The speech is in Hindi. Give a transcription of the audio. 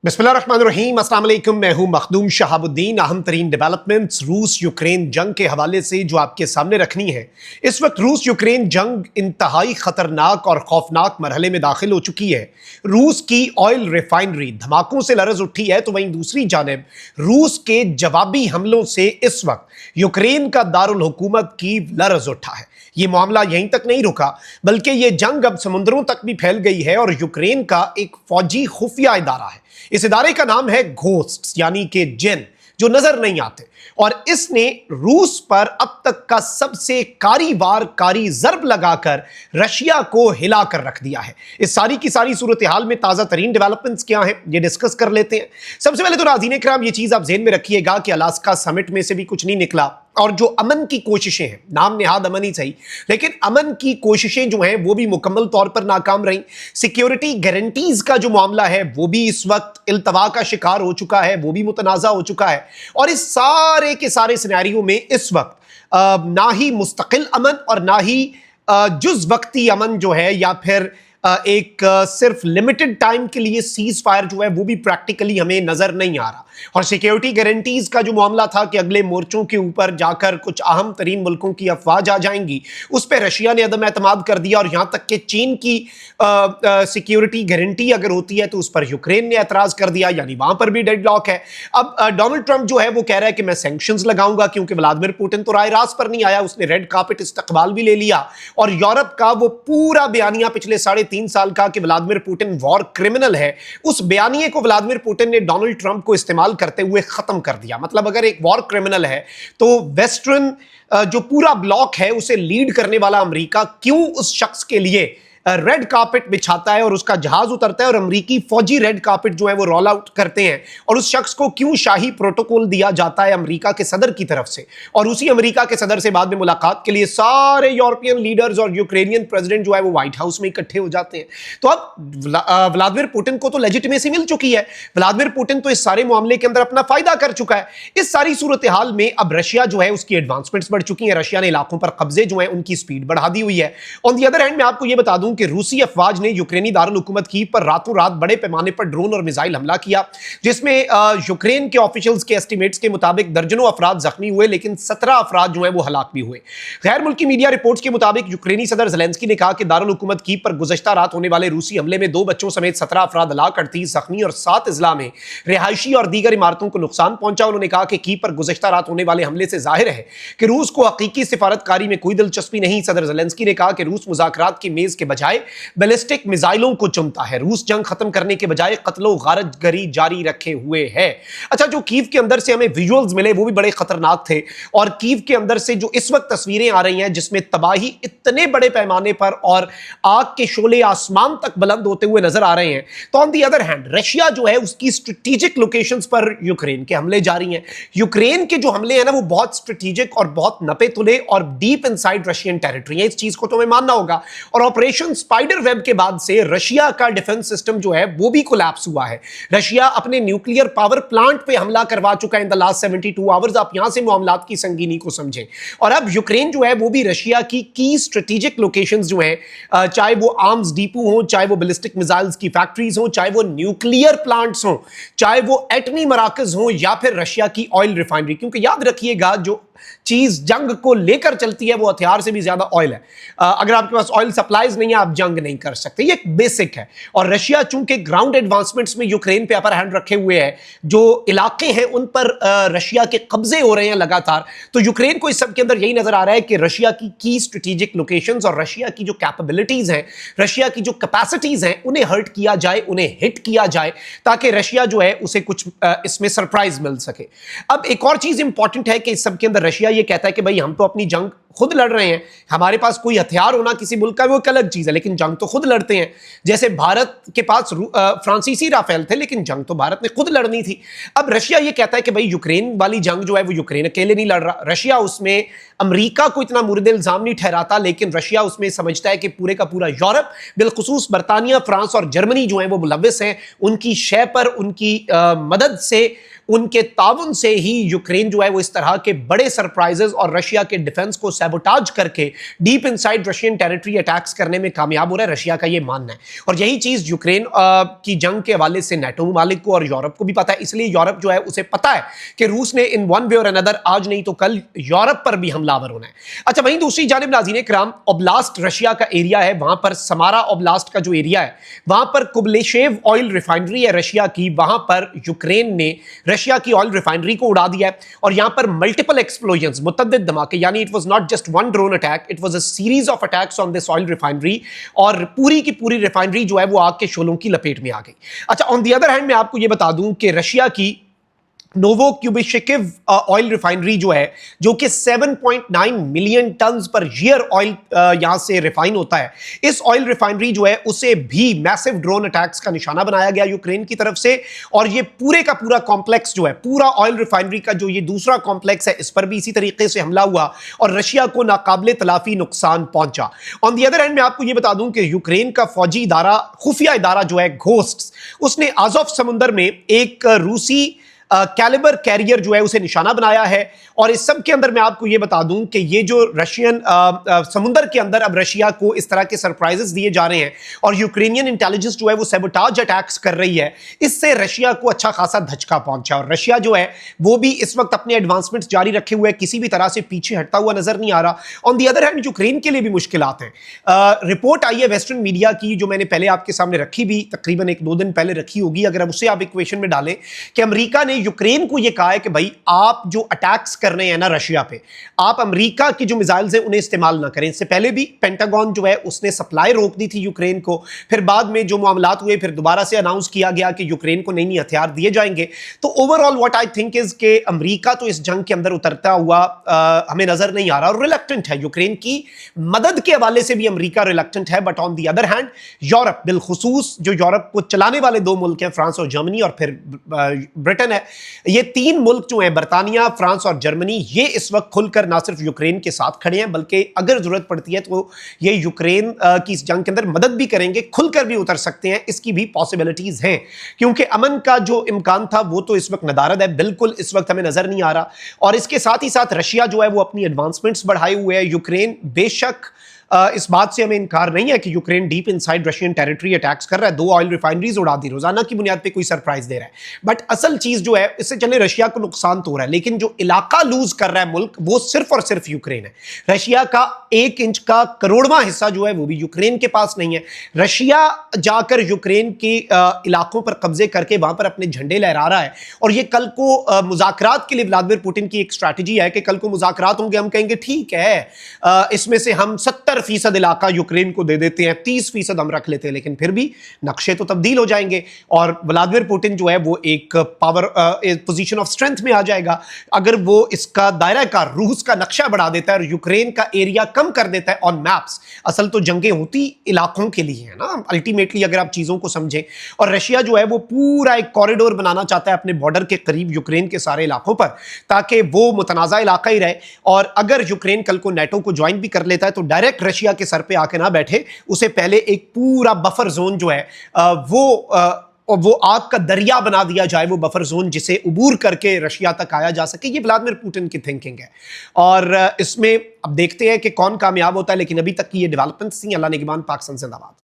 बिस्मिल्लाहिर्रहमानिर्रहीम, अस्सलाम वालेकुम। मैं हूं मखदूम शहाबुद्दीन। अहम तरीन डेवलपमेंट्स रूस यूक्रेन जंग के हवाले से जो आपके सामने रखनी है। इस वक्त रूस यूक्रेन जंग इंतहाई खतरनाक और खौफनाक मरहले में दाखिल हो चुकी है। रूस की ऑयल रिफाइनरी धमाकों से लरज उठी है, तो वहीं दूसरी जानिब रूस के जवाबी हमलों से इस वक्त यूक्रेन का दारुल हुकूमत की लरज उठा है। ये मामला यहीं तक नहीं रुका, बल्कि ये जंग अब समुद्रों तक भी फैल गई है और यूक्रेन का एक फौजी खुफिया इदारा है। इस इदारे का नाम है घोस्ट्स, यानी कि जिन जो नजर नहीं आते, और इसने रूस पर अब तक का सबसे कारी जर्ब लगाकर रशिया को हिलाकर रख दिया है। इस सारी की सारी सूरत हाल में ताजा तरीन डेवलपमेंट्स क्या हैं, ये डिस्कस कर लेते हैं। सबसे पहले तो नाज़रीन इकराम, ये चीज आप ज़हन में रखिएगा कि अलास्का समिट में से भी कुछ नहीं निकला, और जो अमन की कोशिशें हैं, नाम नेहाद अमन ही सही, लेकिन अमन की कोशिशें जो हैं वो भी मुकम्मल तौर पर नाकाम रहीं। सिक्योरिटी गारंटीज का जो मामला है वो भी इस वक्त इल्तवा का शिकार हो चुका है, वो भी मुतनाज़ा हो चुका है। और इस सारे के सारे सिनेरियो में इस वक्त ना ही मुस्तकिल अमन और ना ही जुज़ वक्ती अमन जो है, या फिर एक सिर्फ लिमिटेड टाइम के लिए सीज फायर जो है वो भी प्रैक्टिकली हमें नजर नहीं आ रहा। और सिक्योरिटी गारंटीज का जो मामला था कि अगले मोर्चों के ऊपर जाकर कुछ अहम तरीन मुल्कों की अफवाज आ जाएंगी, उस पर रशिया ने अदम एतमाद कर दिया। और यहां तक कि चीन की सिक्योरिटी गारंटी अगर होती है तो उस पर यूक्रेन ने एतराज कर दिया, यानी वहां पर भी डेडलॉक है। अब डोनाल्ड ट्रंप जो है वो कह रहा है कि मैं सैंक्शंस लगाऊंगा, क्योंकि व्लादिमीर पुतिन तो राय रास पर नहीं आया, उसने रेड कार्पेट इस्तकबाल भी ले लिया। और यूरोप का वो पूरा बयानिया पिछले 3.5 साल का कि व्लादिमीर पुतिन वॉर क्रिमिनल है, उस बयानिए को व्लादिमीर पुतिन ने डोनाल्ड ट्रंप को इस्तेमाल करते हुए खत्म कर दिया। मतलब अगर एक वॉर क्रिमिनल है तो वेस्टर्न जो पूरा ब्लॉक है उसे लीड करने वाला अमेरिका क्यों उस शख्स के लिए रेड कार्पेट बिछाता है और उसका जहाज उतरता है और अमेरिकी फौजी रेड कार्पेट जो है वो रोल आउट करते हैं, और उस शख्स को क्यों शाही प्रोटोकॉल दिया जाता है अमेरिका के सदर की तरफ से, और उसी अमेरिका के सदर से बाद में मुलाकात के लिए सारे यूरोपियन लीडर्स और यूक्रेनियन प्रेसिडेंट जो है वो व्हाइट हाउस में इकट्ठे हो जाते हैं। तो अब व्लादिमीर पुतिन को तो लेजिटिमेसी मिल चुकी है, व्लादिमीर पुतिन तो इस सारे मामले के अंदर अपना फायदा कर चुका है। इस सारी सूरत हाल में अब रशिया जो है उसकी एडवांसमेंट्स बढ़ चुकी है, रशिया ने इलाकों पर कब्जे जो है उनकी स्पीड बढ़ा दी हुई है। ऑन दी अदर हैंड मैं आपको यह बता दूं कि रूसी अफवाज ने यूक्रेनी दारुल हुकूमत की पर रातों रात बड़े पैमाने पर ड्रोन और मिसाइल हमला किया, जिसमें यूक्रेन के ऑफिशियल्स के एस्टिमेट्स के मुताबिक दर्जनों अफराद जख्मी हुए, लेकिन 17 अफराद जो है वो हलाक भी हुए। गैर मुल्की मीडिया रिपोर्ट्स के मुताबिक यूक्रेनी सदर ज़ेलेंस्की ने कहा कि दारुल हुकूमत की पर गुज़श्ता रात होने वाले रूसी हमले में 2 बच्चों समेत 17 अफराद हलाक, 38 जख्मी और 7 अजला में रिहायशी और दीगर इमारतों को नुकसान पहुंचा। उन्होंने कहा कि की पर गुज़श्ता रात होने वाले हमले से जाहिर है कि रूस को हकीकी सिफारतकारी में कोई दिलचस्पी नहीं। सदर ज़ेलेंस्की ने कहा कि रूस मुज़ाकरात की मेज के बजाय बैलिस्टिक मिसाइलों को चुनता है, रूस जंग खत्म करने के बजाय कत्लो गारतगरी जारी रखे हुए है। अच्छा, जो कीव के अंदर से हमें विजुअल्स मिले वो भी बड़े खतरनाक थे, और कीव के अंदर से जो इस वक्त तस्वीरें आ रही हैं जिसमें तबाही इतने बड़े पैमाने पर और आग के शोले आसमान तक बुलंद होते हुए नजर आ रहे हैं। तो on the other hand Russia जो है उसकी स्ट्रेटेजिक लोकेशंस पर यूक्रेन के हमले जारी हैं। यूक्रेन के जो हमले हैं ना वो बहुत स्ट्रेटेजिक और बहुत नपे तुले और डीप इनसाइड रशियन टेरिटरी है, इस चीज को तो हमें मानना होगा। और ऑपरेशन स्पाइडर वेब के बाद से रशिया का डिफेंस सिस्टम जो है वो भी कोलैप्स हुआ है। रशिया अपने न्यूक्लियर पावर प्लांट पे हमला करवा चुका है इन द लास्ट 72 आवर्स। आप यहां से मामलात की संगीनी को समझें। और अब यूक्रेन जो है वो भी रशिया की स्ट्रेटेजिक लोकेशंस जो हैं, चाहे वो आर्म्स डिपो हो, चाहे वो बैलिस्टिक मिसाइल्स की फैक्ट्रीज हो, चाहे वो न्यूक्लियर प्लांट्स हो, चाहे वो एटमी मराकज हो, या फिर रशिया की ऑयल रिफाइनरी, क्योंकि याद रखिएगा जो चीज जंग को लेकर चलती है वो हथियार से भी ज्यादा ऑयल है। अगर आपके पास ऑयल सप्लाईज नहीं है आप जंग नहीं कर सकते, ये एक बेसिक है। और रशिया चूंकि ग्राउंड एडवांसमेंट्स में यूक्रेन पे अपर हैंड रखे हुए है, जो इलाके हैं उन पर रशिया के कब्जे हो रहे हैं लगातार, तो यूक्रेन को इस सब के अंदर यही नजर आ रहा है कि रशिया की स्ट्रेटेजिक लोकेशंस और रशिया की जो कैपेबिलिटीज हैं, रशिया की जो कैपेसिटीज हैं, उन्हें हर्ट किया जाए, उन्हें हिट किया जाए, ताकि रशिया जो है उसे कुछ इसमें सरप्राइज मिल सके। अब एक और चीज इंपॉर्टेंट है कि इस सब के अंदर रशिया ये कहता है कि भाई हम तो अपनी जंग खुद लड़ रहे हैं, हमारे पास कोई हथियार होना किसी मुल्क का वो एक अलग चीज है, लेकिन जंग तो खुद लड़ते हैं। जैसे भारत के पास फ्रांसीसी राफेल थे, लेकिन जंग तो भारत ने खुद लड़नी थी। अब रशिया ये कहता है कि भाई यूक्रेन वाली जंग जो है वो यूक्रेन अकेले नहीं लड़ रहा, रशिया उसमें अमेरिका को इतना मुर्द इल्जाम नहीं ठहराता, लेकिन रशिया उसमें समझता है कि पूरे का पूरा यूरोप, बिलखुसूस बरतानिया, फ्रांस और जर्मनी जो है वो मुलव्विस हैं, उनकी शय पर, उनकी मदद से उनके ताउन से ही यूक्रेन जो है वो इस तरह के बड़े सरप्राइजेस और रशिया के डिफेंस को सैबोटाज करके deep inside Russian territory attacks करने में कामयाब हो रहा है, रशिया का ये मानना है। और यही चीज यूक्रेन की जंग के हवाले से नाटो ममालिक को और यूरोप को भी पता है, इसलिए यूरोप जो है उसे पता है कि रूस ने इन वन वे और अनदर आज नहीं तो कल यूरोप पर भी हमलावर होना है। अच्छा, वहीं दूसरी जानिब नाज़रीन किराम, ओब्लास्ट रशिया का एरिया है, वहां पर समारा ओब्लास्ट का जो एरिया है वहां पर कुबलेशेव ऑयल रिफाइनरी है रशिया की, वहां पर यूक्रेन ने रशिया की ऑयल रिफाइनरी को उड़ा दिया है और यहां पर मल्टीपल एक्सप्लोजन्स, मुतअद्दिद धमाके, यानी it was not just one drone attack, it was a series of attacks on this oil refinery और पूरी की पूरी रिफाइनरी जो है वो आग के शोलों की लपेट में आ गई। अच्छा, ऑन द अदर हैंड मैं आपको यह बता दूं कि रशिया की नोवोक्यूबिशिकिव ऑयल रिफाइनरी जो है, जो कि 7.9 million tonne per year oil यहां से रिफाइन होता है, इस ऑयल रिफाइनरी जो है उसे भी मैसिव ड्रोन अटैक्स का निशाना बनाया गया यूक्रेन की तरफ से। और ये पूरे का पूरा कॉम्प्लेक्स जो है, पूरा ऑयल रिफाइनरी का जो ये दूसरा कॉम्प्लेक्स है, इस पर भी इसी तरीके से हमला हुआ और रशिया को नाकाबिले तलाफी नुकसान पहुंचा। ऑन द अदर हैंड मैं आपको यह बता दूं कि यूक्रेन का फौजी इदारा, खुफिया इदारा जो है घोस्ट, उसने आज़ोव समुंदर में एक रूसी कैलिबर कैरियर जो है उसे निशाना बनाया है। और इस सब के अंदर मैं आपको यह बता दूं कि ये जो रशियन समुंदर के अंदर अब रशिया को इस तरह के सरप्राइजेस दिए जा रहे हैं और यूक्रेनियन इंटेलिजेंस जो है वो सैबोटाज अटैक्स कर रही है, इससे रशिया को अच्छा खासा धचका पहुंचा और रशिया जो है वो भी इस वक्त अपने एडवांसमेंट्स जारी रखे हुए है, किसी भी तरह से पीछे हटता हुआ नजर नहीं आ रहा। On the other hand Ukraine के लिए भी मुश्किलात हैं। रिपोर्ट आई है वेस्टर्न मीडिया की, जो मैंने पहले आपके सामने रखी भी, तकरीबन 1-2 दिन पहले रखी होगी, अगर अब उसे आप इक्वेशन में डालें, कि अमेरिका ने यूक्रेन को यह कहा है कि भाई आप जो अटैक्स कर रहे हैं ना रशिया पे, आप अमेरिका की जो मिसाइल्स हैं उन्हें इस्तेमाल ना करें। इससे पहले भी पेंटागन जो है उसने सप्लाई रोक दी थी यूक्रेन को, फिर बाद में जो मामलात हुए फिर दोबारा से अनाउंस किया गया कि यूक्रेन को नई नई हथियार दिए जाएंगे। तो overall what I think is के अमेरिका तो इस जंग के अंदर उतरता हुआ हमें नजर नहीं आ रहा और रिलक्टेंट है, यूक्रेन की मदद के हवाले से भी अमेरिका रिलक्टेंट है। But on the other hand Europe, बिलखुसूस जो यूरोप को चलाने वाले 2 मुल्क हैं, फ्रांस और जर्मनी और फिर ब्रिटेन है, ये 3 मुल्क जो हैं, बरतानिया, फ्रांस और जर्मनी, ये इस वक्त खुलकर ना सिर्फ यूक्रेन के साथ खड़े हैं बल्कि अगर जरूरत पड़ती है तो ये यूक्रेन की इस जंग के अंदर मदद भी करेंगे, खुलकर भी उतर सकते हैं, इसकी भी पॉसिबिलिटीज हैं। क्योंकि अमन का जो इम्कान था वो तो इस वक्त नदारद है, बिल्कुल इस वक्त हमें नजर नहीं आ रहा। और इसके साथ ही साथ रशिया जो है वो अपनी एडवांसमेंट्स बढ़ाए हुए है। यूक्रेन बेशक इस बात से हमें इनकार नहीं है कि Ukraine deep inside Russian territory attacks कर रहा है, 2 ऑयल रिफाइनरीज उड़ा दी, रोजाना की बुनियाद पे कोई सरप्राइज दे रहा है। बट असल चीज जो है, इससे चले रशिया को नुकसान तो हो रहा है, लेकिन जो इलाका लूज कर रहा है मुल्क, वो सिर्फ और सिर्फ यूक्रेन है। रशिया का 1 इंच का करोड़वां हिस्सा जो है वो भी यूक्रेन के पास नहीं है। रशिया जाकर यूक्रेन के इलाकों पर कब्जे करके वहां पर अपने झंडे लहरा रहा है और ये कल को मुज़ाकरात के लिए व्लादिमीर पुतिन की एक स्ट्रैटेजी है कि कल को मुज़ाकरात होंगे, हम कहेंगे ठीक है इसमें से हम 70% इलाका यूक्रेन को दे देते हैं, 30% हम रख लेते हैं, लेकिन फिर भी नक्शे तो तब्दील हो जाएंगे और व्लादिमीर पुतिन जो है वो एक पावर पोजीशन ऑफ स्ट्रेंथ में आ जाएगा अगर वो इसका दायरा का, रूस का नक्शा बढ़ा देता है और यूक्रेन का एरिया कम कर देता है ऑन मैप्स। असल तो जंगें होती इलाकों के लिए है ना अल्टीमेटली, अगर आप चीजों को समझें। और रशिया जो है वो पूरा एक कॉरिडोर बनाना चाहता है अपने बॉर्डर के करीब यूक्रेन के सारे इलाकों पर, ताकि वो मुतनाज़ा इलाका ही रहे। और अगर यूक्रेन कल को नेटो को ज्वाइन भी कर लेता है तो डायरेक्ट रशिया के सर पे आके ना बैठे, उसे पहले एक पूरा बफर जोन जो है वो आग का दरिया बना दिया जाए, वो बफर जोन जिसे उबूर करके रशिया तक आया जा सके। ये व्लादिमीर पुतिन की थिंकिंग है और इसमें अब देखते हैं कि कौन कामयाब होता है, लेकिन अभी तक की ये डेवलपमेंट्स थी। अल्लाह निगहबान, पाकिस्तान जिंदाबाद।